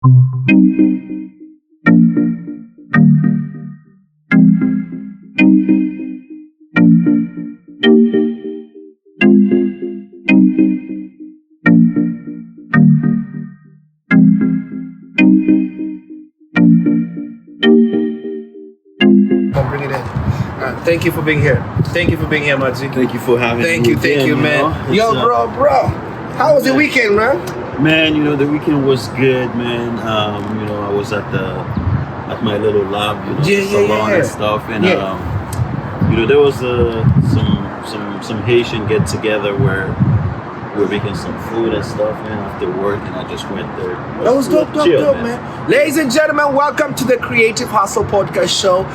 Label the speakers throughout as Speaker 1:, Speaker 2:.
Speaker 1: Bring it in. Thank you for being here. Thank you for being here, Madzi.
Speaker 2: Thank you for having me.
Speaker 1: Thank you, man. Yo, bro. How was your weekend, man?
Speaker 2: Man, the weekend was good, man. I was at my little lab, salon and stuff, and there was some Haitian get together where we're making some food and stuff, man, after work, and I just went there.
Speaker 1: That was dope, man. Ladies and gentlemen, welcome to the Creative Hustle Podcast Show.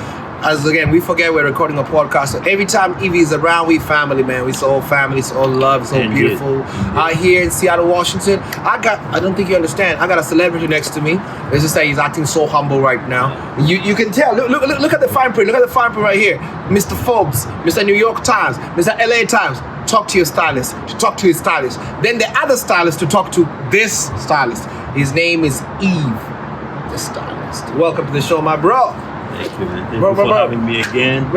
Speaker 1: As again, we forget we're recording a podcast. So every time Yvey is around, we family, man. It's all family, it's all love, it's all beautiful. Out here in Seattle, Washington, I don't think you understand, I got a celebrity next to me. Let's just say he's acting so humble right now. You can tell. Look at the fine print. Look at the fine print right here. Mr. Forbes, Mr. New York Times, Mr. LA Times. Talk to your stylist, to talk to his stylist. Then the other stylist to talk to this stylist. His name is Yvey The Stylist. Welcome to the show, my bro.
Speaker 2: Thank you, man. Thank you for having me again.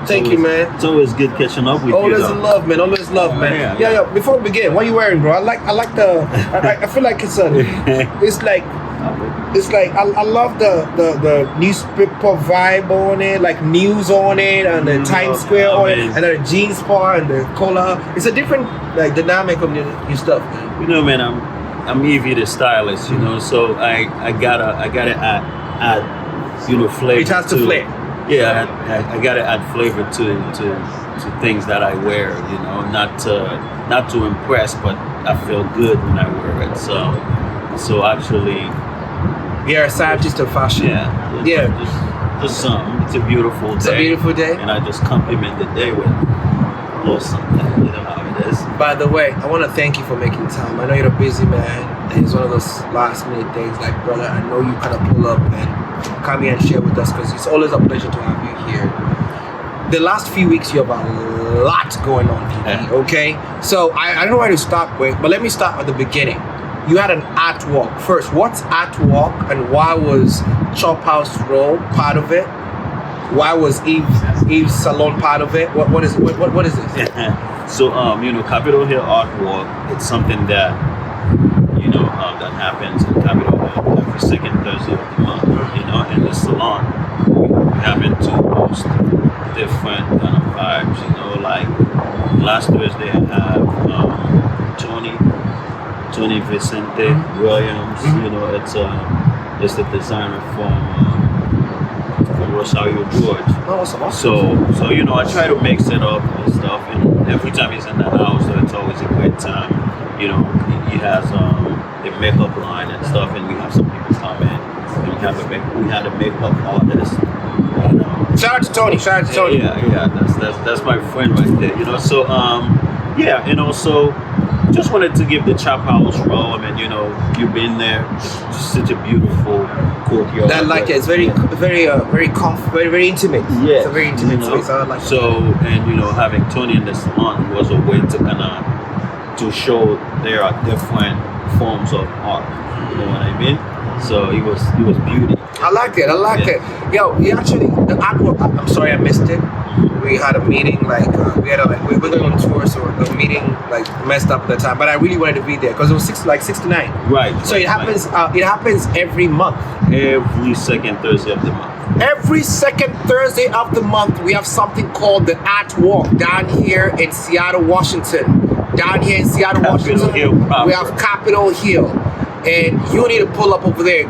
Speaker 1: Thank you, man.
Speaker 2: It's always good catching up with you.
Speaker 1: Always love, man. Always love, man. Yeah. Before we begin, what are you wearing, bro? I like the. I feel like it's a. It's like I love the newspaper vibe on it, like news on it, and the Times Square on it, and the jeans bar and the collar. It's a different dynamic of your stuff.
Speaker 2: Man, I'm Yvey The Stylist. So I gotta add flavor.
Speaker 1: It has to flavor.
Speaker 2: Yeah, I gotta add flavor to things that I wear. Not to impress, but I feel good when I wear it. So actually,
Speaker 1: you're a scientist of fashion.
Speaker 2: Yeah. Just something. It's a beautiful day.
Speaker 1: It's a beautiful day,
Speaker 2: and I just compliment the day with a little something. You know how it is.
Speaker 1: By the way, I want to thank you for making time. I know you're a busy man, and it's one of those last minute things. Like, brother, I know you kind of pull up and come here and share with us because it's always a pleasure to have you here. The last few weeks, you have a lot going on, okay? So I don't know where to start with, but let me start at the beginning. You had an art walk. First, what's art walk, and why was Chop House Row part of it? Why was Yvey's Salon part of it? What is this?
Speaker 2: So Capitol Hill Art Walk, it's something that that happens in Capitol Hill every second Thursday of the month. In the Salon, we happen to host different kind of vibes. Like last Thursday I have Tony Vicente Williams. It's the designer from Rosario George.
Speaker 1: Oh, awesome.
Speaker 2: So I try to mix it up and stuff, and every time he's in the house, so it's always a great time. He has the makeup line and stuff, and we have some people come in. And we had a makeup artist.
Speaker 1: Shout out to Tony.
Speaker 2: Yeah. That's my friend right there. So so just wanted to give the Chop House Row. I mean, you've been there. Just such a beautiful courtyard.
Speaker 1: I like it. It's very intimate.
Speaker 2: Yeah,
Speaker 1: it's a very intimate space. I like it.
Speaker 2: So, and having Tony in the salon was a way to kind of to show there are different forms of art. You know what I mean? So it was beauty.
Speaker 1: I like it. Yo, we actually the artwork. I'm sorry I missed it. We had a meeting we were going on tour, so the meeting messed up at the time. But I really wanted to be there because it was 6 to 9.
Speaker 2: Right.
Speaker 1: So it happens. It happens every month.
Speaker 2: Every second Thursday of the month.
Speaker 1: Every second Thursday of the month, we have something called the Art Walk down here in Seattle, Washington. We have Capitol Hill, and you need to pull up over there.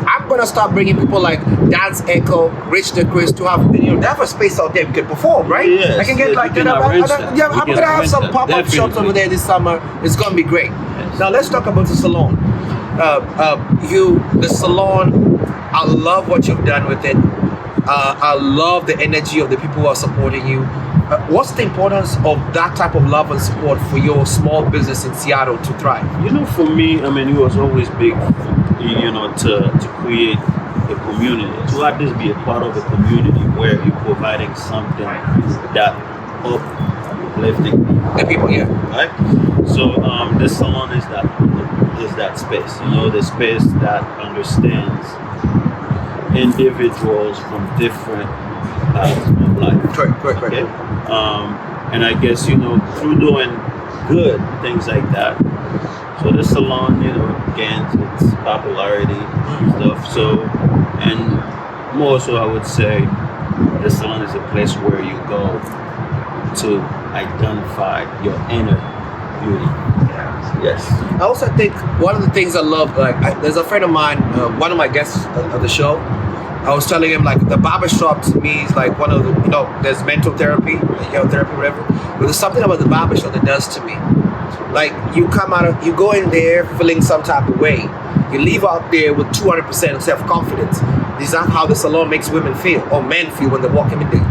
Speaker 1: I'm gonna start bringing people like Dance Echo, Rich the Chris to have they have a space out there we can perform, right?
Speaker 2: Yes,
Speaker 1: I can get I'm gonna have some pop-up shops over there this summer. It's gonna be great. Yes. Now let's talk about the salon. The salon, I love what you've done with it. I love the energy of the people who are supporting you. What's the importance of that type of love and support for your small business in Seattle to thrive?
Speaker 2: For me, I mean, it was always big, to create a community, to at least be a part of a community where you're providing something that uplifting
Speaker 1: the people,
Speaker 2: right? So this salon is that is that space. You know, the space that understands individuals from different paths of life.
Speaker 1: Correct.
Speaker 2: Okay? And I guess, you know, through doing good things like that, so the salon, you know, gains its popularity and stuff. So, and more so, I would say the salon is a place where you go to identify your inner beauty. Yes.
Speaker 1: I also think one of the things I love, like, there's a friend of mine, one of my guests of the show. I was telling him, like, the barbershop to me is like one of the, you know, there's mental therapy, therapy, whatever. But there's something about the barbershop that does to me. Like, you go in there feeling some type of way. You leave out there with 200% self-confidence. This is not how the salon makes women feel, or men feel when they walk in there.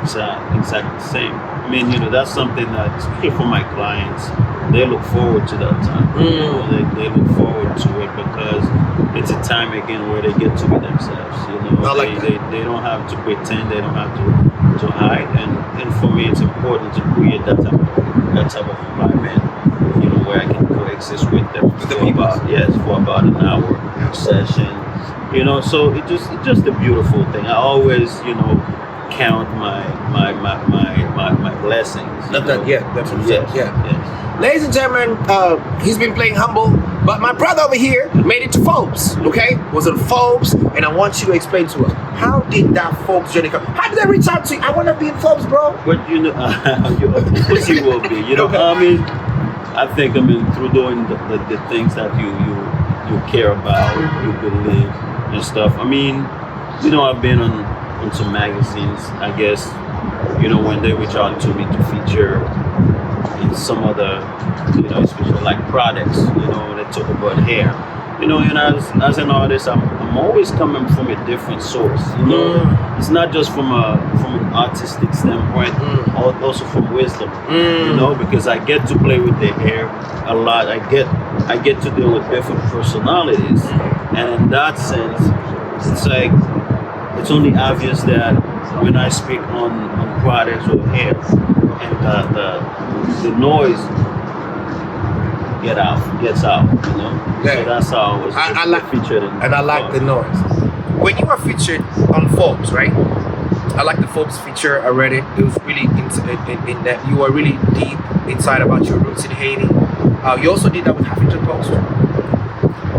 Speaker 2: Exactly the same. I mean, you know, that's something that, especially for my clients, they look forward to that time. You know, they look forward to it because it's a time again where they get to be themselves. You know, they don't have to pretend, they don't have to hide. And for me, it's important to create that type of environment. You know, where I can coexist with them for about an hour session. You know, so it's just a beautiful thing. I always, you know, count my blessings.
Speaker 1: Ladies and gentlemen, he's been playing humble, but my brother over here made it to Forbes. Okay, was in Forbes, and I want you to explain to us, how did that Forbes journey come? How did they reach out to you? I want to be in Forbes, bro.
Speaker 2: But you know, of course you will be. You know, I mean, I think through doing the things that you care about, you believe and stuff. I mean, you know, I've been on some magazines, I guess, you know, when they reach out to me to feature in some other, you know, especially like products, you know, they talk about hair. You know, and as an artist, I'm always coming from a different source. You know, it's not just from an artistic standpoint, also from wisdom. You know, because I get to play with the hair a lot. I get to deal with different personalities, and in that sense, it's like, it's only obvious that when I speak on products or hair, and the noise gets out, you know.
Speaker 1: Yeah.
Speaker 2: So that's how I was featured in.
Speaker 1: And I like the noise. When you were featured on Forbes, right? I like the Forbes feature. I read it. It was really in that you were really deep inside about your roots in Haiti. You also did that with Huffington Post.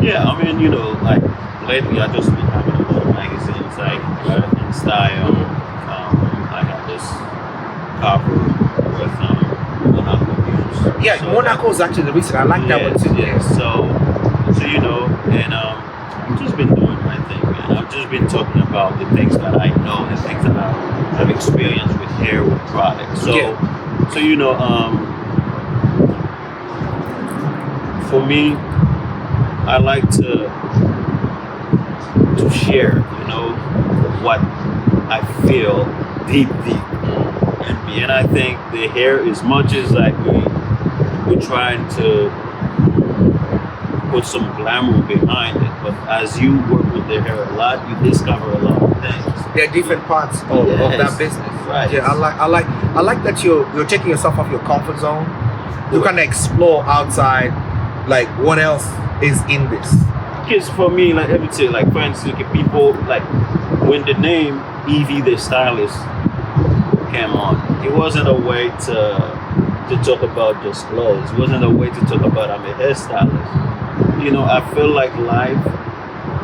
Speaker 2: Yeah, I mean, you know, like lately I just been having a lot of magazines, like in Style. I had this cover with Monaco News.
Speaker 1: Yeah, so Monaco is actually the reason I like that one too.
Speaker 2: Yeah, so you know, and I've just been doing my thing, man. I've just been talking about the things that I know, the things that I've experienced with hair, with products. So you know, for me, I like to share, you know, what I feel deep in me. And I think the hair, as much as like we're trying to put some glamour behind it, but as you work with the hair a lot, you discover a lot of things.
Speaker 1: There are different parts of that business.
Speaker 2: Right.
Speaker 1: Yeah, I like that you're taking yourself off your comfort zone. You kind of explore outside, like what else is in this.
Speaker 2: Because for me, like every day, like for instance, people like when the name Yvey The Stylist came on, it wasn't a way to talk about just clothes. It wasn't a way to talk about I'm a hairstylist. You know, I feel like life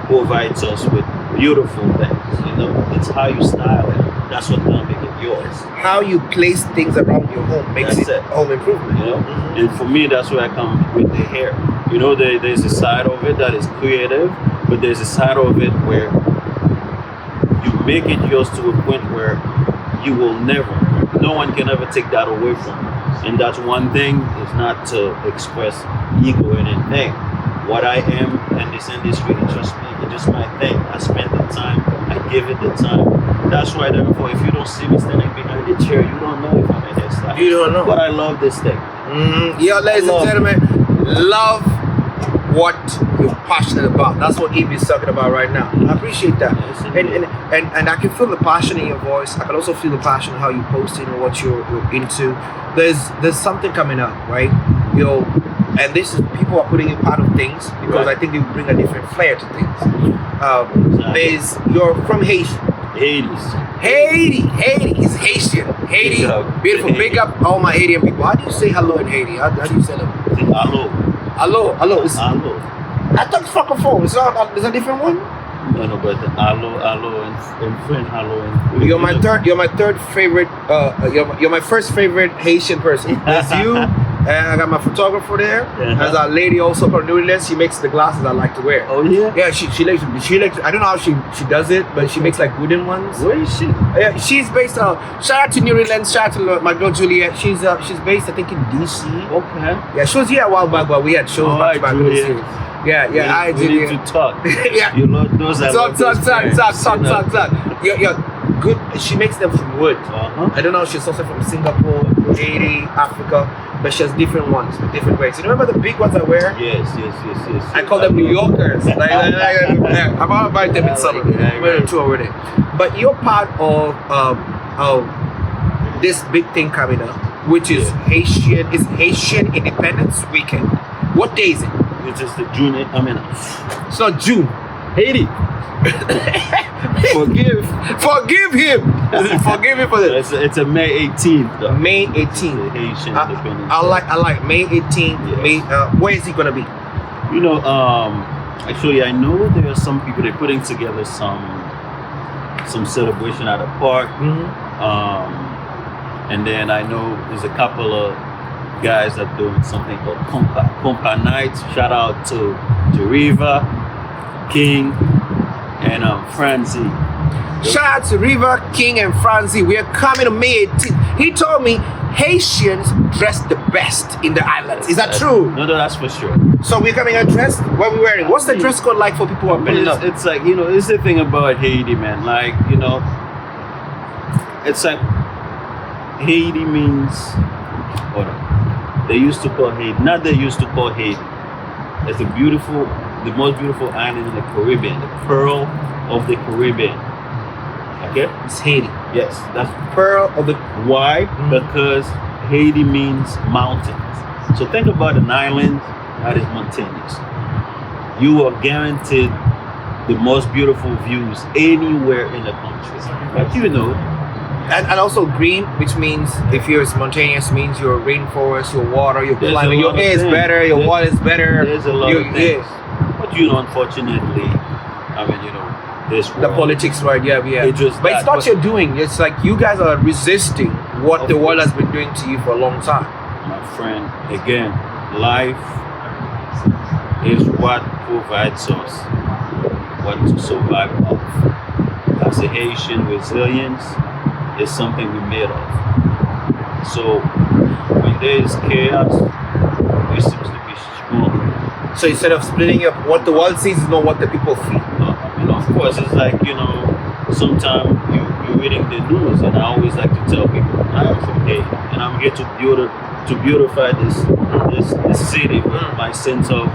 Speaker 2: provides us with beautiful things. You know, it's how you style it. That's what's gonna make it yours.
Speaker 1: How you place things around your home makes it home improvement.
Speaker 2: You know, and for me, that's where I come with the hair. You know, there's a side of it that is creative, but there's a side of it where you make it yours to a point where no one can ever take that away from you. And that's one thing, is not to express ego in anything. What I am in this industry is just me, it's just my thing. I spend the time, I give it the time. That's why, therefore, if you don't see me standing behind the chair, you don't know if I'm a hairstylist.
Speaker 1: You don't know.
Speaker 2: But I love this thing.
Speaker 1: Yeah, ladies and gentlemen, love what you're passionate about. That's what Yvey is talking about right now. I appreciate that. And I can feel the passion in your voice. I can also feel the passion in how you post it and what you're into. There's something coming up, right? and this is people are putting in part of things because I think they bring a different flair to things. You're from Haiti. Haiti is Haitian. Haiti, beautiful. Big up all my Haitian people. How do you say hello in Haiti? How do you say hello?
Speaker 2: Hello.
Speaker 1: Hello.
Speaker 2: Hello.
Speaker 1: I thought francophone. Is a different one?
Speaker 2: No, but hello in French, hello in
Speaker 1: You're my third favorite. You're my first favorite Haitian person. That's you. And I got my photographer there. There's a lady also from New Orleans. She makes the glasses I like to wear.
Speaker 2: Oh yeah.
Speaker 1: Yeah, she likes. I don't know how she does it, but she makes like wooden ones.
Speaker 2: Where is she?
Speaker 1: Yeah, she's based on. Shout out to New Orleans. Shout out to my girl Juliet. She's based I think in DC.
Speaker 2: Okay.
Speaker 1: Yeah, she was here a while back, but we had shows back to back. Yeah.
Speaker 2: We need to talk.
Speaker 1: Yeah.
Speaker 2: You know those are
Speaker 1: Talk. You're good. She makes them from wood. I don't know if she's also from Singapore, Haiti, Africa, but she has different ones with different ways. You remember the big ones I wear?
Speaker 2: Yes.
Speaker 1: I call them New Yorkers. I'm about to buy them in summer. We're on tour over there. But you're part of this big thing coming up, which is Haitian Independence Weekend. What day is it?
Speaker 2: It's just the June.
Speaker 1: It's not June.
Speaker 2: Haiti.
Speaker 1: Forgive him. Forgive him for this.
Speaker 2: It's a May 18th. Though.
Speaker 1: May 18th.
Speaker 2: Haitian Independence.
Speaker 1: I like May 18th.
Speaker 2: Yes.
Speaker 1: Where is he gonna be?
Speaker 2: You know, actually, I know there are some people they're putting together some celebration at a park. And then I know there's a couple of guys that are doing something called Compa Nights. Shout out to Riva, King, and Franzi.
Speaker 1: Shout out to Riva, King, and Franzi. We are coming to May 18th. He told me Haitians dress the best in the islands. Is that true?
Speaker 2: No, that's for sure.
Speaker 1: So we're coming dressed? What are we wearing? What's the dress code like for people who are pulling up?
Speaker 2: It's like, you know, it's the thing about Haiti, man. Like, you know, it's like Haiti means, hold on. They used to call Haiti, it's the most beautiful island in the Caribbean, the Pearl of the Caribbean. Okay?
Speaker 1: It's Haiti.
Speaker 2: Yes, that's
Speaker 1: Pearl of the.
Speaker 2: Why? Because Haiti means mountains. So think about an island that is mountainous. You are guaranteed the most beautiful views anywhere in the country. Like, you know.
Speaker 1: And also green, which means if you're mountainous, means your rainforest, your water, your climate, your air is better, your water is better.
Speaker 2: There's a lot of things. But you know, unfortunately, I mean, you know, this world,
Speaker 1: the politics, right? Yeah. But it's not your doing. It's like you guys are resisting what the world has been doing to you for a long time.
Speaker 2: My friend, again, life is what provides us what to survive off. As a Haitian, resilience is something we made of. So when there is chaos, we seem to be strong.
Speaker 1: So instead of splitting up, what the world sees is not what the people feel.
Speaker 2: I mean, of course, it's like, you know, sometimes you're reading the news, and I always like to tell people, I am from Haiti, and I'm here to beautify this city with my sense of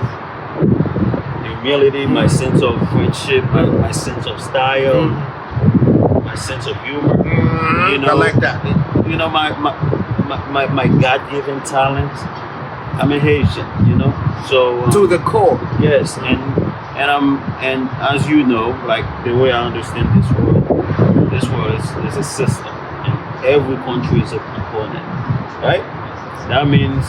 Speaker 2: humility, my sense of friendship, my sense of style, my sense of humor. You know,
Speaker 1: I like that.
Speaker 2: You know, my God-given talent. I'm a Haitian, you know. So
Speaker 1: to the core.
Speaker 2: Yes, and as you know, like the way I understand this world is a system, and every country is a component, right? That means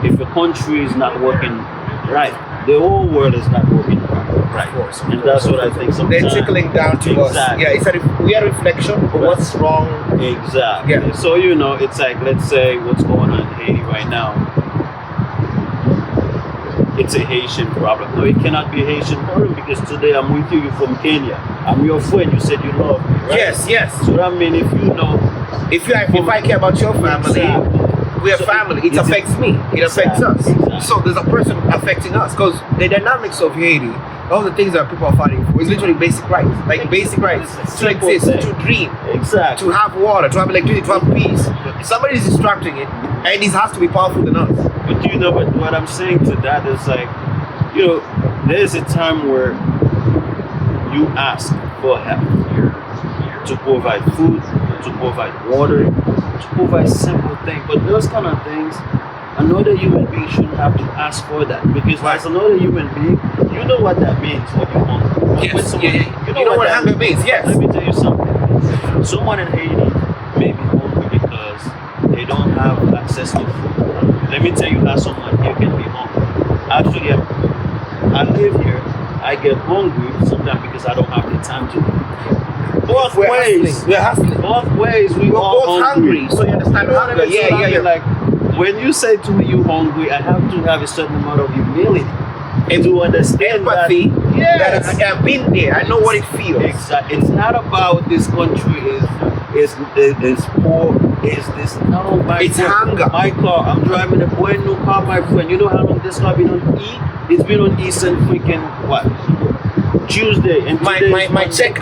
Speaker 2: if a country is not working right, the whole world is not working right.
Speaker 1: Of course.
Speaker 2: And that's what I think sometimes.
Speaker 1: They're trickling down to us. Yeah, it's we are a reflection of what's wrong.
Speaker 2: Exactly.
Speaker 1: Yeah.
Speaker 2: So, you know, it's like, let's say what's going on in Haiti right now. It's a Haitian problem. No, it cannot be a Haitian problem because today I'm with you, you're from Kenya. I'm your friend, you said you love me, right?
Speaker 1: Yes.
Speaker 2: So that means if you know...
Speaker 1: If I care about your family... We're family. It affects me. It affects us.
Speaker 2: Exactly.
Speaker 1: So there's a person affecting us because the dynamics of Haiti, all the things that people are fighting for, is literally basic rights. Like basic rights to exist, to dream,
Speaker 2: exactly,
Speaker 1: to have water, to have electricity, to have peace. Somebody is distracting it, and it has to be powerful than us.
Speaker 2: But you know, but what I'm saying to that is like, you know, there's a time where you ask for help to provide food, to provide water, to provide simple things. But those kind of things, another human being shouldn't have to ask for that, because as another human being, you know what that means when you're hungry.
Speaker 1: Yes.
Speaker 2: Someone,
Speaker 1: You know what hunger means. Yes.
Speaker 2: Let me tell you something. Someone in Haiti may be hungry because they don't have access to food. Let me tell you how someone here can be hungry. Actually, I live here. I get hungry sometimes because I don't have the time to eat. Both ways.
Speaker 1: We're hustling.
Speaker 2: Both ways. We're
Speaker 1: both
Speaker 2: hungry.
Speaker 1: So you understand hunger. Yeah.
Speaker 2: Like, when you say to me you hungry, I have to have a certain amount of humility and to understand
Speaker 1: empathy.
Speaker 2: Yes.
Speaker 1: That I have been there. I know what it feels.
Speaker 2: Exactly. It's not about this country is poor. Is this no?
Speaker 1: It's hunger.
Speaker 2: My car. I'm driving a brand new car, my friend. You know how long this car been on E? It's been on E since freaking what? Tuesday. And
Speaker 1: my check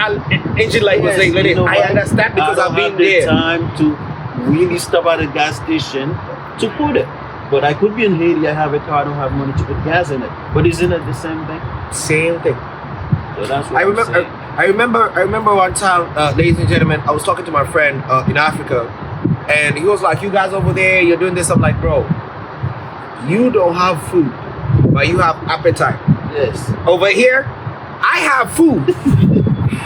Speaker 1: engine light was like,
Speaker 2: you know
Speaker 1: I understand because I've been there.
Speaker 2: I don't have the time to really stop at a gas station to put it. But I could be in Haiti, I have a car, I don't have money to put gas in it. But isn't it the same thing?
Speaker 1: Same thing.
Speaker 2: So that's what
Speaker 1: I remember one time, ladies and gentlemen, I was talking to my friend in Africa, and he was like, you guys over there, you're doing this. I'm like, bro, you don't have food, but you have appetite.
Speaker 2: Yes.
Speaker 1: Over here, I have food.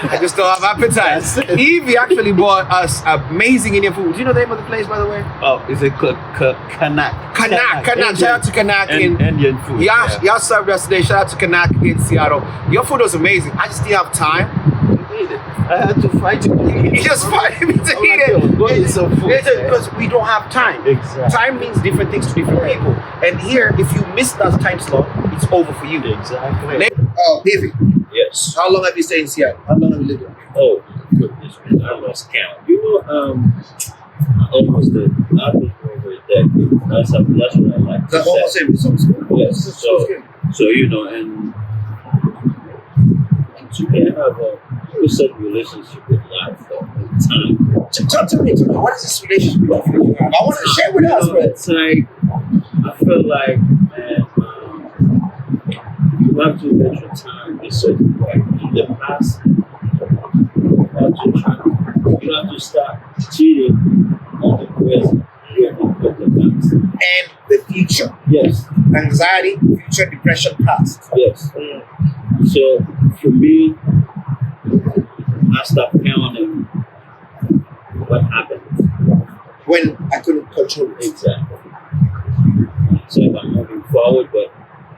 Speaker 1: I just don't have appetite. Yvey actually bought us amazing Indian food. Do you know the name of the place, by the way?
Speaker 2: Oh, is it 𝐿𝐻𝐾𝐒?
Speaker 1: 𝐶𝐎. Shout out to 𝐶𝐻𝐾 in
Speaker 2: Indian food.
Speaker 1: Y'all served us today. Shout out to 𝐶𝐻𝐾 in Seattle. Your food was amazing. I just didn't have time.
Speaker 2: I had to fight you.
Speaker 1: You just fighting me to eat it.
Speaker 2: Go eat some food.
Speaker 1: Because we don't have time.
Speaker 2: Exactly.
Speaker 1: Time means different things to different people. And here, if you miss that time slot, it's over for you.
Speaker 2: Exactly.
Speaker 1: Oh, Yvey.
Speaker 2: Yes.
Speaker 1: How long have you stayed in Seattle? How long have you lived here?
Speaker 2: Oh, goodness, man. I lost count. You know, almost I've been over a decade. That's what I like.
Speaker 1: That's almost same with some school.
Speaker 2: Yes. So you know, and you can have a certain relationship with life and time.
Speaker 1: Tell me, what is this relationship like you have? I want to share with us, man.
Speaker 2: It's like, I feel like, man, you have to let your time be certain way. In the past, you have to stop cheating on the present.
Speaker 1: And the future.
Speaker 2: Yes.
Speaker 1: Anxiety, future, depression, past.
Speaker 2: Yes. So for me, I stopped counting what happened
Speaker 1: when I couldn't control it.
Speaker 2: Exactly. So if I'm moving forward, but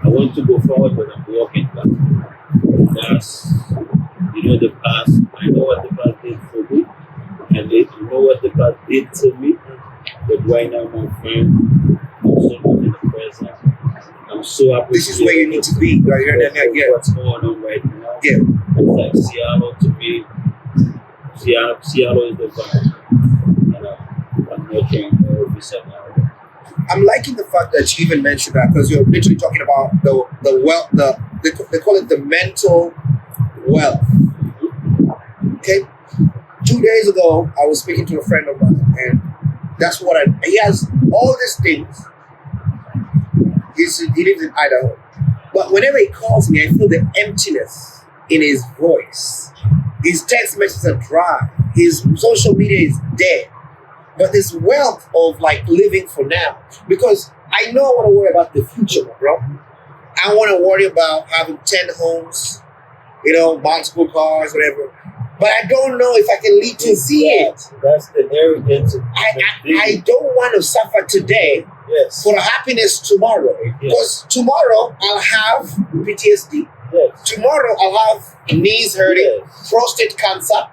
Speaker 2: I want to go forward, but I'm walking back. That's, the past. I know what the past did for me, and you know what the past did to me. But right now, my friend, I'm so much in the present. I'm so happy.
Speaker 1: This is where you need to be. Right here,
Speaker 2: what's going on right now?
Speaker 1: Yeah.
Speaker 2: It's like Seattle to me. Seattle is the vibe. I'm nurturing every second.
Speaker 1: I'm liking the fact that you even mentioned that, because you're literally talking about the wealth, they call it the mental wealth. Okay? 2 days ago, I was speaking to a friend of mine, and that's what he has all these things. He lives in Idaho. But whenever he calls me, I feel the emptiness in his voice. His text messages are dry. His social media is dead. But this wealth of living for now. Because I know I want to worry about the future, bro. I want to worry about having 10 homes, multiple cars, whatever. But I don't know if I can live to see it.
Speaker 2: That's the arrogance.
Speaker 1: I don't want to suffer today for happiness tomorrow. Because tomorrow I'll have PTSD.
Speaker 2: Yes.
Speaker 1: Tomorrow I'll have knees hurting, prostate cancer,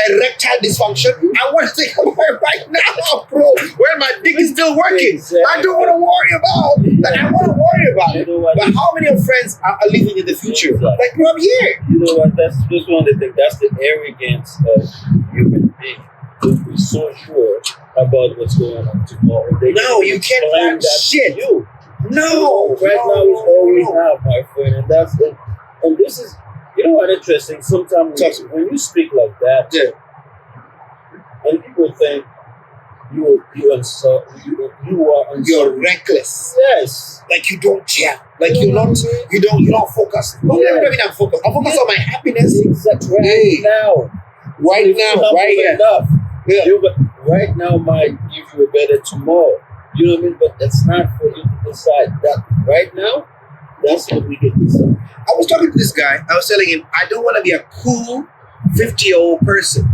Speaker 1: erectile dysfunction. I want to think about it right now, bro. Where my dick is still working. Exactly. I don't want to worry about that. I want to worry about it. But how many of friends are living in the future? Exactly. Bro, I'm here.
Speaker 2: You know what? That's just one of the things. That's the arrogance of human beings. To be so sure about what's going on tomorrow.
Speaker 1: No, you can't plan shit. No.
Speaker 2: Right now is all we have, my friend, and that's it. And this is, what interesting. Sometimes when you speak like that, and people think you are
Speaker 1: reckless.
Speaker 2: Yes.
Speaker 1: Like you don't care. Like you don't focus. No, let me not focus. I focus on my happiness.
Speaker 2: Exactly. Right here. Enough. Yeah. Right now might give you a better tomorrow. You know what I mean? But that's not for you. decide that right now. That's what we can decide.
Speaker 1: I was talking to this guy. I was telling him I don't want to be a cool 50-year-old person.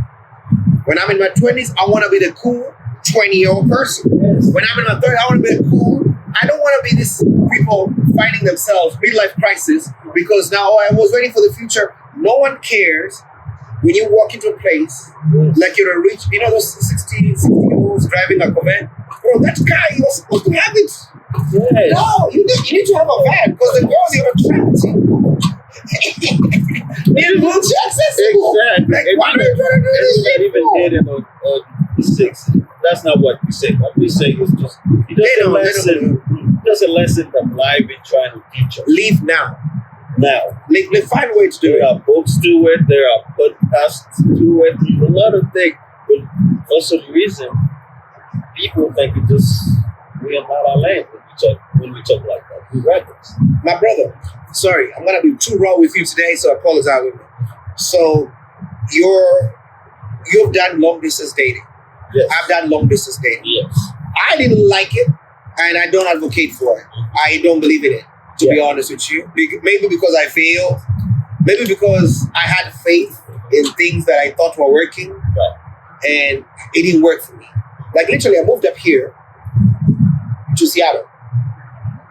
Speaker 1: When I'm in my 20s, I want to be the cool 20-year-old person.
Speaker 2: Yes.
Speaker 1: When I'm in my 30s, I want to be the cool. I don't want to be these people finding themselves midlife crisis because now I was waiting for the future. No one cares when you walk into a place like you're a rich, you know, those 60-year-olds driving a Corvette. Bro, that guy, you're supposed to have it.
Speaker 2: Yes.
Speaker 1: No, you need to have a van because the girls you're attracting. They're accessible.
Speaker 2: Exactly.
Speaker 1: Like, why are you trying to do this?
Speaker 2: It's not even dating on the 60. That's not what we say. What we say is just it doesn't lessen the life in trying to teach us.
Speaker 1: Leave now.
Speaker 2: Now,
Speaker 1: They find a way to do
Speaker 2: there
Speaker 1: it.
Speaker 2: are books to it, there are podcasts to it, a lot of things. But for some reason, people think we are not our land when we talk like that. We records.
Speaker 1: My brother, sorry, I'm gonna be too raw with you today, so I apologize with me. So you've done long distance dating.
Speaker 2: Yes.
Speaker 1: I've done long distance dating.
Speaker 2: Yes.
Speaker 1: I didn't like it, and I don't advocate for it. I don't believe in it, to be honest with you. Maybe because I failed, maybe because I had faith in things that I thought were working,
Speaker 2: Right.
Speaker 1: and it didn't work for me. Like literally, I moved up here to Seattle.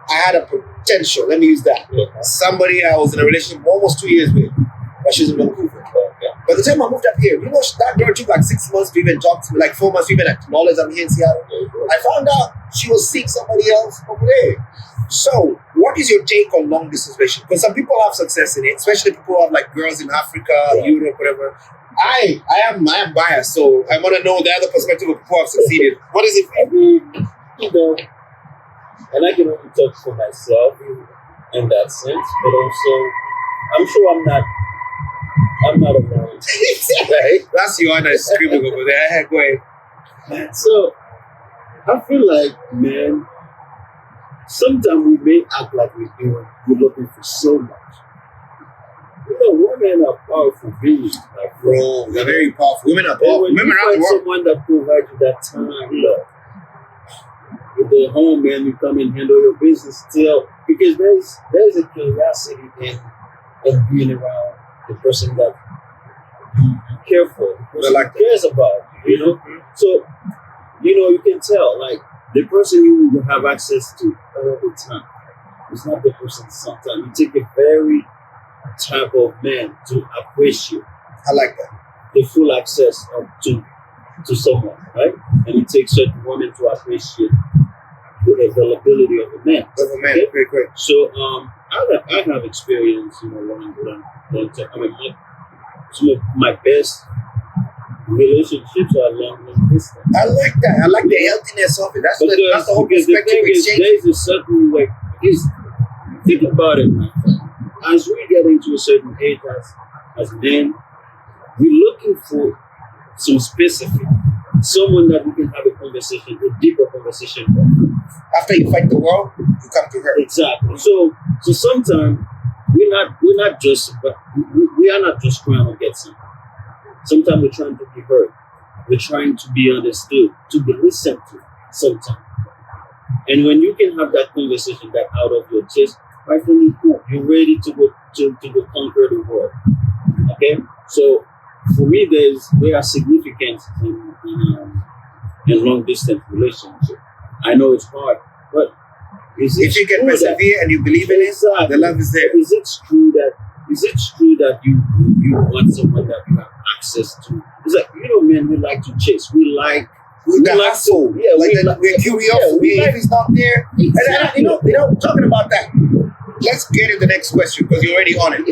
Speaker 1: I had a potential, let me use that.
Speaker 2: Yeah.
Speaker 1: Somebody I was in a relationship almost 2 years with, but she's in Vancouver.
Speaker 2: Okay.
Speaker 1: By the time I moved up here, you know, that girl took like 6 months to even talk to me, like 4 months to even acknowledge I'm here in Seattle. I found out she was seeing somebody else over there. So, what is your take on long distance relationship? Because some people have success in it, especially people who have like girls in Africa, Europe, whatever. I am biased, so I want to know the other perspective of people who have succeeded. What is it?
Speaker 2: I mean, you know, and I can only talk for myself in that sense, but also, I'm sure I'm not alone.
Speaker 1: Right? That's Joanna screaming over there. Go ahead.
Speaker 2: So, I feel like, man, sometimes we may act like we're looking for so much. You know, women are powerful beings, like
Speaker 1: Bro, they're very powerful. Women are powerful.
Speaker 2: when
Speaker 1: Women
Speaker 2: you
Speaker 1: around the
Speaker 2: find
Speaker 1: world.
Speaker 2: someone that provides you that time, look, with the home, man, you come and handle your business still, because there's a curiosity in being around the person that you care for, the person
Speaker 1: like
Speaker 2: who cares about you, you know? So, you know, you can tell, like, the person you will have access to all the time is not the person sometimes. You take a very type of man to appreciate
Speaker 1: I like that.
Speaker 2: the full access to someone, right? And it takes certain women to appreciate the availability of a man.
Speaker 1: Of a man,
Speaker 2: Okay?
Speaker 1: very quick.
Speaker 2: So I have experience, you know, long time. I mean, some of my best relationships are long distance.
Speaker 1: I like that. I like the healthiness of it. That's the whole
Speaker 2: Because the
Speaker 1: perspective
Speaker 2: thing is,
Speaker 1: exchange.
Speaker 2: there's a certain way. Think about it, man. As we get into a certain age as men, we're looking for some specific, someone that we can have a conversation, a deeper conversation with.
Speaker 1: After you fight the world, you come to her.
Speaker 2: Exactly. So sometimes we are not just trying to get something. Sometimes we're trying to be heard. We're trying to be understood, to be listened to sometimes. And when you can have that conversation that out of your chest, right from you, cool, you're ready to go conquer the world. Okay? So for me, there are significance in long distance relationship. I know it's hard, but if
Speaker 1: you can persevere and you believe in it, the love is there.
Speaker 2: Is it true that you want someone that you have access to? It's like, you know, men, we like to chase. We like
Speaker 1: hustle.
Speaker 2: Yeah,
Speaker 1: we're curious. If it's not there.
Speaker 2: Exactly.
Speaker 1: And you know, talking about that, let's get to the next question because you're already on it.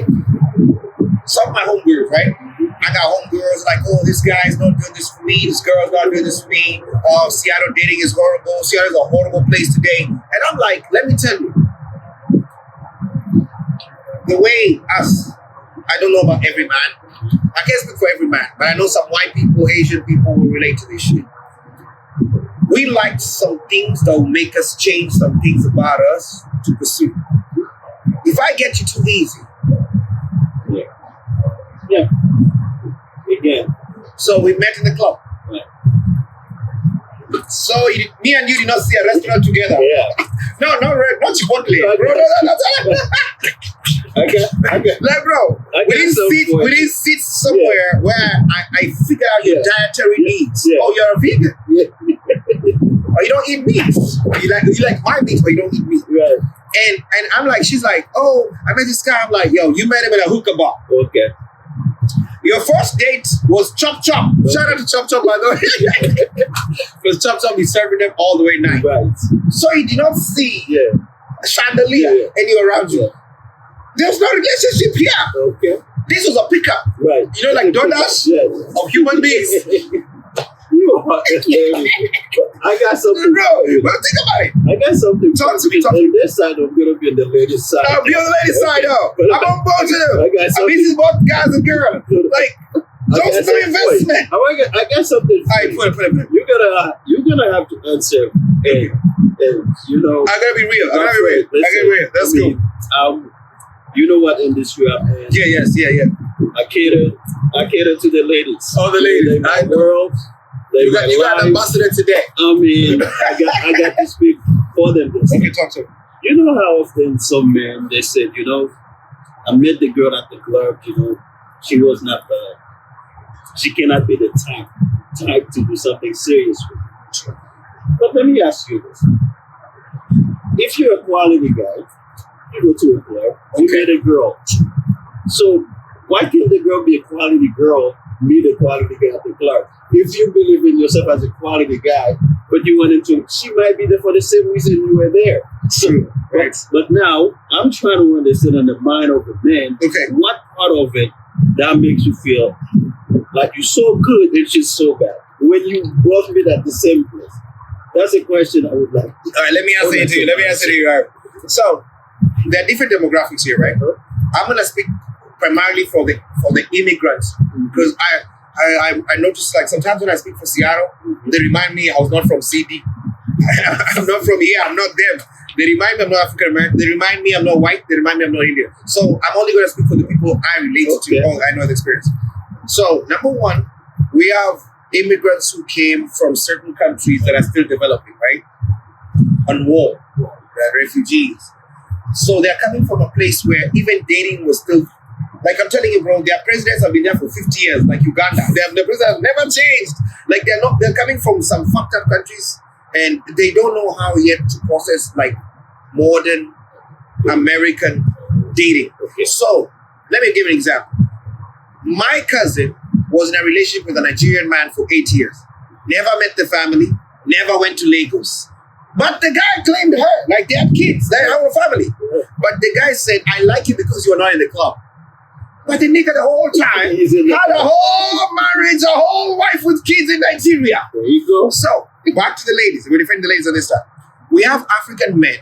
Speaker 1: Some of my homegirls, right? I got homegirls like, oh, this guy's not doing this for me. This girl's not doing this for me. Seattle dating is horrible. Seattle is a horrible place today. And I'm like, let me tell you, the way I don't know about every man. I can't speak for every man, but I know some white people, Asian people will relate to this shit. We like some things that will make us change some things about us to pursue. If I get you too easy.
Speaker 2: Yeah. Again.
Speaker 1: So we met in the club.
Speaker 2: Yeah.
Speaker 1: So me and you did not see a restaurant together.
Speaker 2: Yeah.
Speaker 1: No, not red, not Chipotle.
Speaker 2: Okay.
Speaker 1: Bro, no.
Speaker 2: I got.
Speaker 1: Like, bro,
Speaker 2: I
Speaker 1: we
Speaker 2: got
Speaker 1: didn't
Speaker 2: some
Speaker 1: sit.
Speaker 2: for
Speaker 1: We
Speaker 2: you.
Speaker 1: didn't sit somewhere where I figure out your dietary needs.
Speaker 2: Yeah.
Speaker 1: Oh, you're a vegan.
Speaker 2: Yeah.
Speaker 1: Or you don't eat meat. You like my meat, but you don't eat meat.
Speaker 2: Right.
Speaker 1: And I'm like, she's like, oh, I met this guy. I'm like, yo, you met him at a hookah bar.
Speaker 2: Okay.
Speaker 1: Your first date was Chop Chop. Shout out to Chop Chop, by the way. Because Chop Chop is serving them all the way night.
Speaker 2: Right.
Speaker 1: So you did not see
Speaker 2: Yeah.
Speaker 1: a chandelier anywhere around you.
Speaker 2: Yeah.
Speaker 1: There was no relationship here.
Speaker 2: Okay.
Speaker 1: This was a pickup.
Speaker 2: Right.
Speaker 1: You know, like DoorDash
Speaker 2: Yes.
Speaker 1: of human beings.
Speaker 2: You are hilarious. I got something.
Speaker 1: Bro, but think about it.
Speaker 2: I got something.
Speaker 1: Talk to me.
Speaker 2: On this side, I'm gonna be on the lady's side.
Speaker 1: I'll be on the ladies' side, though. I'm on both of them.
Speaker 2: I got
Speaker 1: And
Speaker 2: something.
Speaker 1: this is both guys and girls. Like, just no investment.
Speaker 2: I got something.
Speaker 1: All right, put it.
Speaker 2: You're gonna have to answer. And you know.
Speaker 1: I gotta be real. I gotta be real. Let's go.
Speaker 2: You know what industry I'm in?
Speaker 1: Yeah.
Speaker 2: I cater to the ladies.
Speaker 1: Oh, the ladies.
Speaker 2: They my
Speaker 1: I know.
Speaker 2: world. They
Speaker 1: You got an
Speaker 2: lives.
Speaker 1: ambassador today.
Speaker 2: I mean, I got to speak for them.
Speaker 1: Okay, talk to me.
Speaker 2: You know how often some men they said, you know, I met the girl at the club. You know, she was not she cannot be the type to do something serious with you. But let me ask you this: if you're a quality guy, you go to a club, you met a girl. So why can't the girl be a quality girl, meet a quality guy at the club? If you believe in yourself as a quality guy, but you went into, she might be there for the same reason you were there.
Speaker 1: True. Right.
Speaker 2: But now I'm trying to understand in the mind of a man, what part of it that makes you feel like you're so good and she's so bad when you both meet at the same place? That's a question I would like.
Speaker 1: All right, let me answer it to you. All right. So there are different demographics here, right? I'm gonna speak primarily for the immigrants because I noticed like sometimes when I speak for Seattle, they remind me I was not from CD. I'm not from here. I'm not them. They remind me I'm not African American. They remind me I'm not white. They remind me I'm not Indian. So I'm only going to speak for the people I relate to or I know the experience. So number one, we have immigrants who came from certain countries that are still developing, right? On war, they're refugees. So they're coming from a place where even dating was still, like I'm telling you, bro, their presidents have been there for 50 years, like Uganda. The president has never changed. Like they're coming from some fucked up countries and they don't know how yet to process like modern American dating. Okay. So let me give an example. My cousin was in a relationship with a Nigerian man for 8 years. Never met the family, never went to Lagos. But the guy claimed her, like they had kids, they have a family. But the guy said, I like you because you are not in the club. But the nigga the whole time had a whole marriage, a whole wife with kids in Nigeria.
Speaker 2: There you go.
Speaker 1: So, back to the ladies. We're defending the ladies on this time. We have African men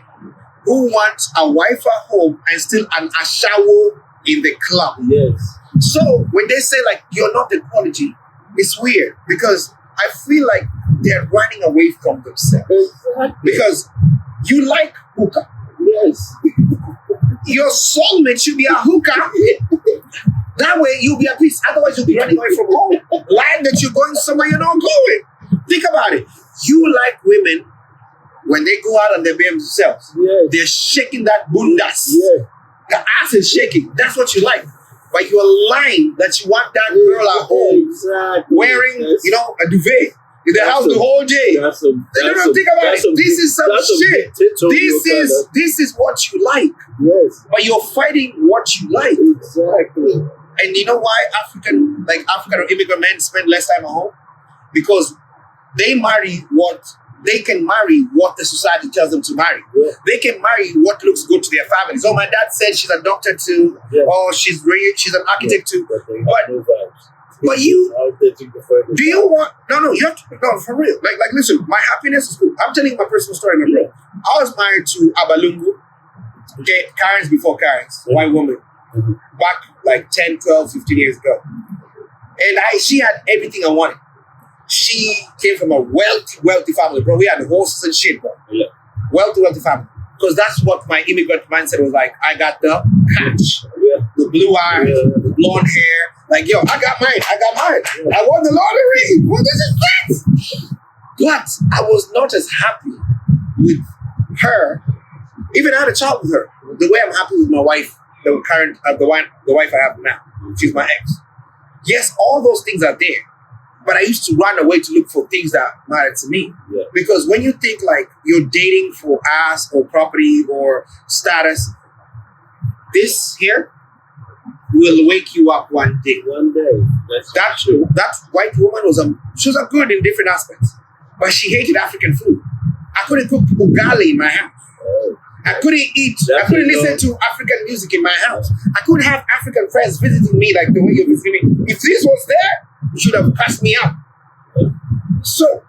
Speaker 1: who want a wife at home and still an ashawo in the club.
Speaker 2: Yes.
Speaker 1: So, when they say like, you're not the quality, it's weird because I feel like they're running away from themselves.
Speaker 2: Exactly.
Speaker 1: Because you like hookah.
Speaker 2: Yes.
Speaker 1: Your soulmate should be a hookah. That way you'll be at peace. Otherwise you'll be running away from home. Lying that you're going somewhere you're not going. Think about it. You like women when they go out and they behave themselves.
Speaker 2: Yes.
Speaker 1: They're shaking that bundas.
Speaker 2: Yeah.
Speaker 1: The ass is shaking. That's what you like. But you're lying that you want that girl at home wearing, a duvet in the house the whole day. Think about it. This is some shit. This is what you like.
Speaker 2: Yes.
Speaker 1: But you're fighting what you like.
Speaker 2: Exactly.
Speaker 1: And you know why African immigrant men spend less time at home? Because they can marry what the society tells them to marry. Yeah. They can marry what looks good to their families. Oh, my dad said she's a doctor too. Yeah. Or she's an architect too. But you do you want you have to for real. Like listen, my happiness is cool. I'm telling you my personal story, my bro. I was married to Abalungu. Okay, Karens before Karens, white woman. Back like 10, 12, 15 years ago. And she had everything I wanted. She came from a wealthy family, bro. We had horses and shit, bro. Yeah. Wealthy family. Because that's what my immigrant mindset was like. I got the catch, the blue eyes, the blonde hair. Like, yo, I got mine. Yeah. I won the lottery. What is that? But I was not as happy with her Even I had a child with her. The way I'm happy with my wife, the wife I have now, she's my ex. Yes, all those things are there. But I used to run away to look for things that mattered to me.
Speaker 3: Yeah.
Speaker 1: Because when you think like you're dating for ass or property or status, this here will wake you up one day.
Speaker 3: One day.
Speaker 1: That white woman she was a good in different aspects, but she hated African food. I couldn't cook ugali in my house.
Speaker 3: Oh.
Speaker 1: I couldn't eat. I couldn't listen to African music in my house. I couldn't have African friends visiting me like the way you're visiting me. If this was there, you should have passed me up. So,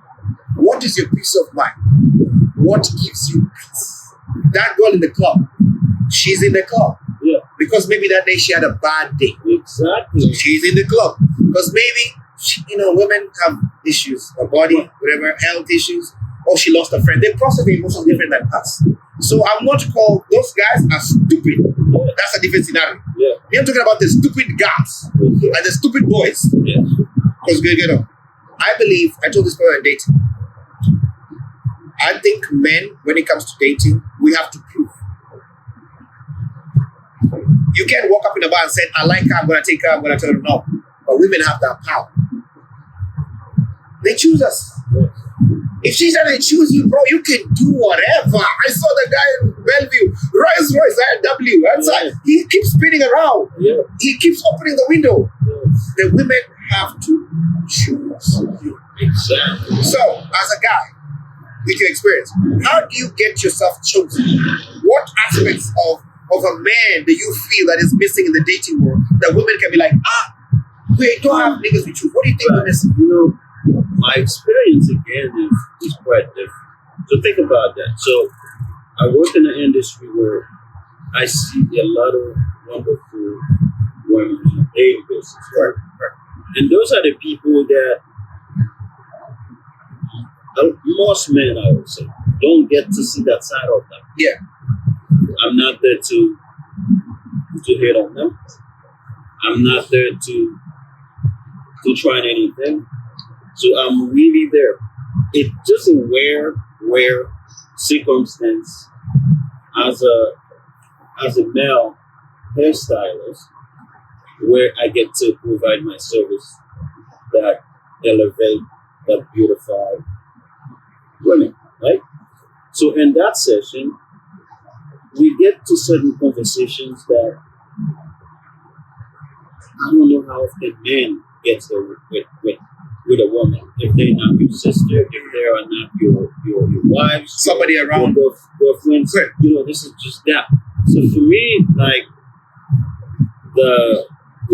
Speaker 1: what is your peace of mind? What gives you peace? That girl in the club, she's in the club.
Speaker 3: Yeah.
Speaker 1: Because maybe that day she had a bad day.
Speaker 3: Exactly.
Speaker 1: She's in the club. Because maybe, women have issues, a body, whatever, health issues, or she lost a friend. They process the emotions different than us. So I'm not called, those guys are stupid.
Speaker 3: Yeah.
Speaker 1: That's a different scenario.
Speaker 3: Yeah.
Speaker 1: Me, I'm talking about the stupid girls and the stupid boys.
Speaker 3: Yeah.
Speaker 1: Because, I believe, I told this boy on dating, I think men, when it comes to dating, we have to prove. You can't walk up in a bar and say, I like her, I'm going to take her, I'm going to tell her no. But women have that power. They choose us. If she doesn't choose you, bro, you can do whatever. I saw the guy in Bellevue, Rolls Royce, IW, outside.
Speaker 3: Yeah.
Speaker 1: He keeps spinning around.
Speaker 3: Yeah.
Speaker 1: He keeps opening the window.
Speaker 3: Yeah.
Speaker 1: The women have to choose you.
Speaker 3: Exactly.
Speaker 1: So, as a guy, with your experience, how do you get yourself chosen? What aspects of a man do you feel that is missing in the dating world that women can be like, wait, don't have niggas we choose? What do you think we're missing?
Speaker 3: My experience again is quite different. So think about that. So I work in an industry where I see a lot of wonderful women on a daily basis.
Speaker 1: Right.
Speaker 3: And those are the people that most men, I would say, don't get to see that side of them.
Speaker 1: Yeah.
Speaker 3: I'm not there to hate on them. I'm not there to try anything. So I'm really there. It's just a rare circumstance as a male hairstylist where I get to provide my service that elevate, that beautify women, right? So in that session, we get to certain conversations that I don't know how often men get there with a woman. If they're not your sister, if they are not your wives,
Speaker 1: Somebody around.
Speaker 3: your girlfriends, this is just that. So for me, like the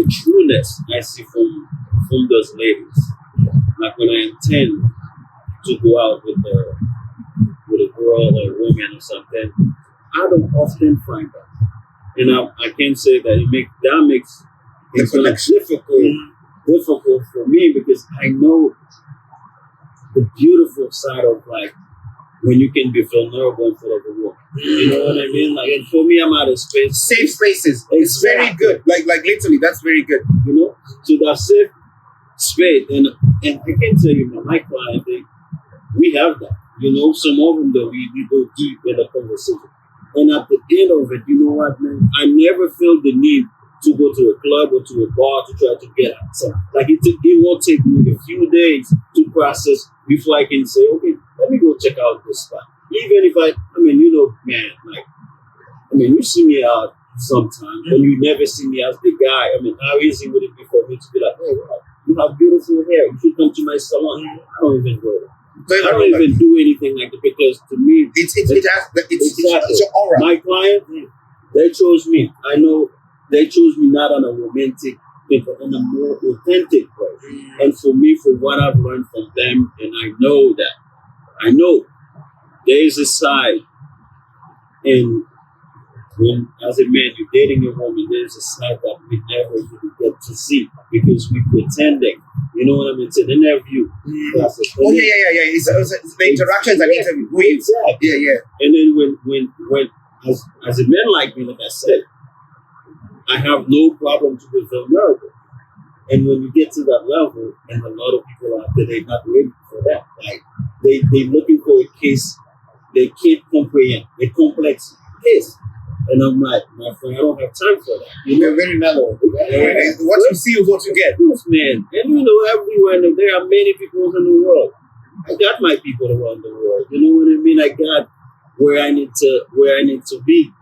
Speaker 3: trueness I see from those ladies, like when I intend to go out with a girl or a woman or something, I don't often find that. And I can say that it makes it difficult for me because I know the beautiful side of like when you can be vulnerable in front of a woman. You know what I mean? Like, and for me, I'm out of space.
Speaker 1: Safe spaces. It's very good. Like literally, that's very good.
Speaker 3: So that safe space, and I can tell you, my client, we have that. Some of them that we go deep in the conversation. And at the end of it, you know what, man? I never feel the need to go to a club or to a bar to try to get outside. Like it won't take me a few days to process before I can say, okay, let me go check out this spot. Even if you see me out sometimes, but you never see me as the guy. How easy would it be for me to be like, hey, wow, you have beautiful hair. You should come to my salon. I don't even go there. I don't even do anything like that because to me, it's
Speaker 1: your aura.
Speaker 3: My client, they chose me. I know they chose me not on a romantic thing, but in a more authentic way. And for me, for what I've learned from them, and I know there is a side, and when as a man you're dating a woman, there's a side that we never really get to see because we're pretending. You know what I mean? It's an interview.
Speaker 1: Yeah. It's the interaction is an interview.
Speaker 3: Exactly.
Speaker 1: Yeah.
Speaker 3: And then when as a man like me, like I said, I have no problem to be vulnerable. And when you get to that level, and a lot of people out there, they're not ready for that. Like they're looking for a case they can't comprehend, a complex pissed. And I'm like, my friend, I don't have time for that. You know,
Speaker 1: They're very mellow. What you see is what you get.
Speaker 3: Yes, man. And you know, everywhere there are many people in the world. I got my people around the world. You know what I mean? I got where I need to be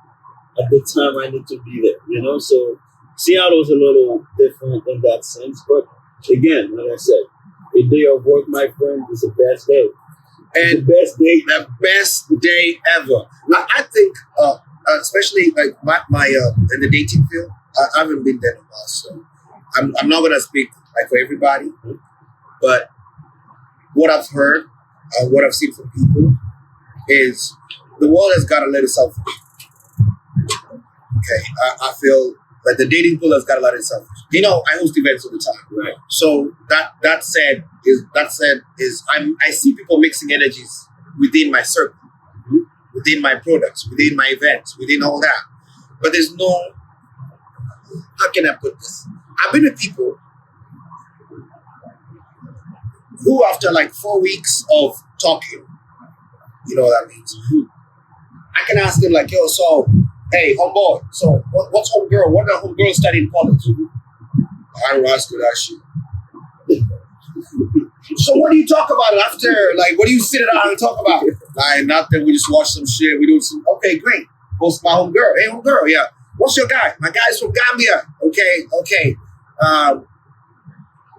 Speaker 3: at the time I need to be there. You know, so Seattle's a little different in that sense. But again, like I said, a day of work, my friend, is the best day.
Speaker 1: And
Speaker 3: the
Speaker 1: best day ever. I think, especially like my in the dating field, I haven't been there in a while, so I'm not gonna speak like for everybody, but what I've heard, what I've seen from people is the world has got a little selfish. Okay, I feel like the dating pool has got a lot of selfish. You know, I host events all the time,
Speaker 3: right?
Speaker 1: So that said is I see people mixing energies within my circle, within my products, within my events, within all that. But there's no, how can I put this? I've been with people who, after like 4 weeks of talking, you know what that means? I can ask them like, yo, so, hey, homeboy, so what's homegirl? What did homegirl study in college? I don't ask you that shit. So what do you talk about after? Like, what do you sit down and talk about? Like, nothing. We just watch some shit. We do some. Okay, great. What's my homegirl? Hey, homegirl. Yeah. What's your guy? My guy's from Gambia. Okay.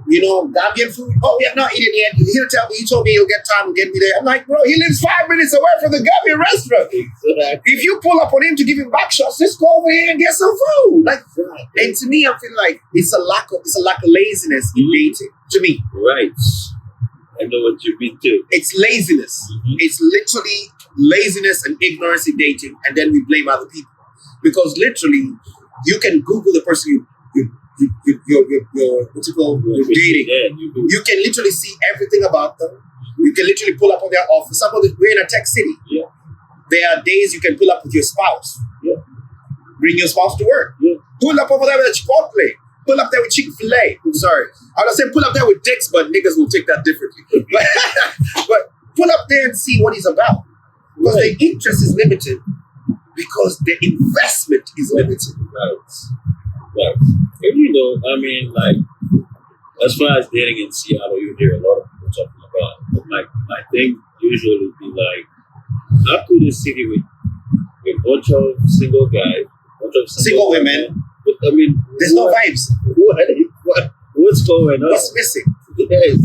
Speaker 1: You know, Gambian food. Oh yeah, no, he didn't yet. He'll tell me. He told me he'll get time to get me there. I'm like, bro, he lives 5 minutes away from the Gambian restaurant. If you pull up on him to give him back shots, just go over here and get some food. Like, and to me, I feel like it's a lack of laziness in dating. To me,
Speaker 3: right. I know what you mean too.
Speaker 1: It's laziness. It's literally laziness and ignorance in dating, and then we blame other people. Because literally, you can Google the person you're dating. You can literally see everything about them. You can literally pull up on their office. We're in a tech city.
Speaker 3: Yeah.
Speaker 1: There are days you can pull up with your spouse.
Speaker 3: Yeah.
Speaker 1: Bring your spouse to work. Yeah. Pull up over there with a Chipotle. Pull up there with Chick-fil-A. I'm sorry. I was saying pull up there with dicks, but niggas will take that differently. But pull up there and see what he's about. Because the interest is limited. Because the investment is limited.
Speaker 3: Right. And you know, I mean, like, as far as dating in Seattle, you hear a lot of people talking about it. But my thing usually be like, how could a city with a bunch of single guys, bunch of
Speaker 1: single women,
Speaker 3: but I mean,
Speaker 1: there's no vibes.
Speaker 3: What's going on?
Speaker 1: What's missing?
Speaker 3: Yes.